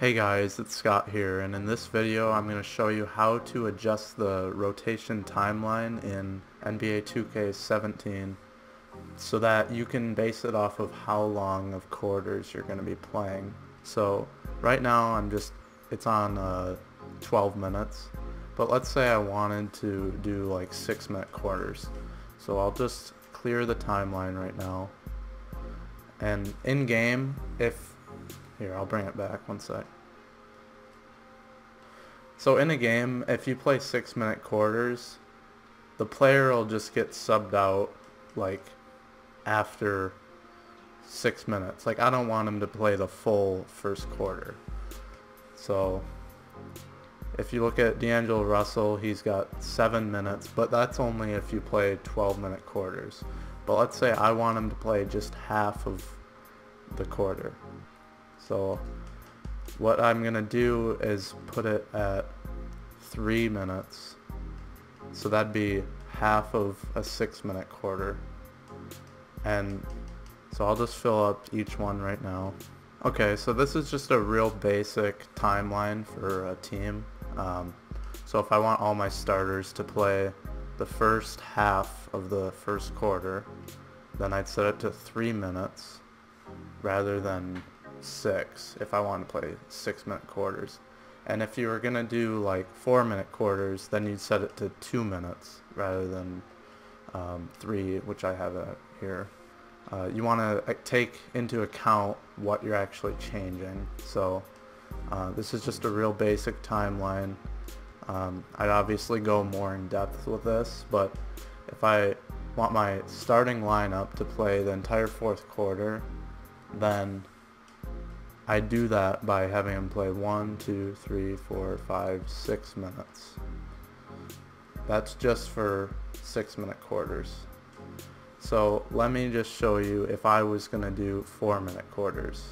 Hey guys, it's Scott here, and in this video I'm going to show you how to adjust the rotation timeline in NBA 2K17 so that you can base it off of how long of quarters you're going to be playing. So right now it's on 12 minutes, but let's say I wanted to do like 6-minute quarters. So I'll just clear the timeline right now, and in game, here, I'll bring it back one sec. So in a game, if you play 6-minute quarters, the player will just get subbed out like after 6 minutes. Like, I don't want him to play the full first quarter. So if you look at D'Angelo Russell, he's got 7 minutes, but that's only if you play 12-minute quarters. But let's say I want him to play just half of the quarter. So what I'm going to do is put it at 3 minutes. So that'd be half of a 6-minute quarter. And so I'll just fill up each one right now. Okay, so this is just a real basic timeline for a team. So if I want all my starters to play the first half of the first quarter, then I'd set it to 3 minutes rather than 6 if I want to play 6-minute quarters. And if you were going to do like 4-minute quarters, then you'd set it to 2 minutes rather than 3, which I have here. You want to take into account what you're actually changing. So this is just a real basic timeline. I'd obviously go more in depth with this, but if I want my starting lineup to play the entire fourth quarter, then I do that by having him play 1, 2, 3, 4, 5, 6 minutes. That's just for 6-minute quarters. So let me just show you if I was going to do 4-minute quarters.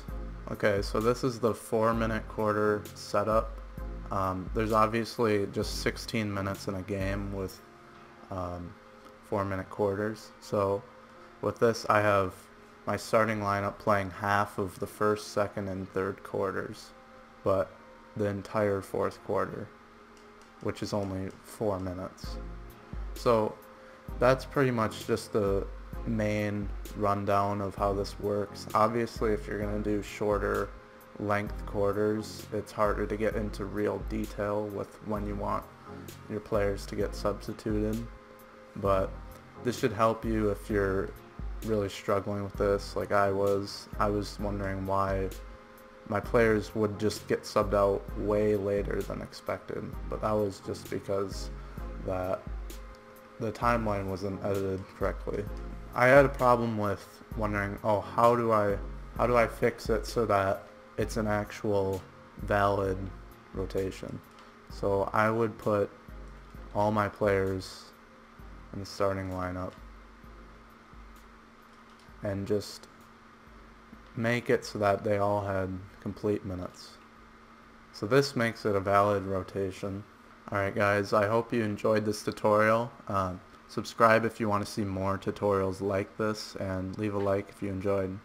Okay, so this is the 4-minute quarter setup. There's obviously just 16 minutes in a game with 4-minute quarters. So with this, I have my starting lineup playing half of the first, second, and third quarters, but the entire fourth quarter, which is only 4 minutes. So that's pretty much just the main rundown of how this works. Obviously, if you're going to do shorter length quarters, it's harder to get into real detail with when you want your players to get substituted, but this should help you if you're really struggling with this like I was wondering why my players would just get subbed out way later than expected, but that was just because that the timeline wasn't edited correctly. I had a problem with wondering, oh, how do I fix it so that it's an actual valid rotation. So I would put all my players in the starting lineup and just make it so that they all had complete minutes. So this makes it a valid rotation. Alright guys, I hope you enjoyed this tutorial. Subscribe if you want to see more tutorials like this, and leave a like if you enjoyed.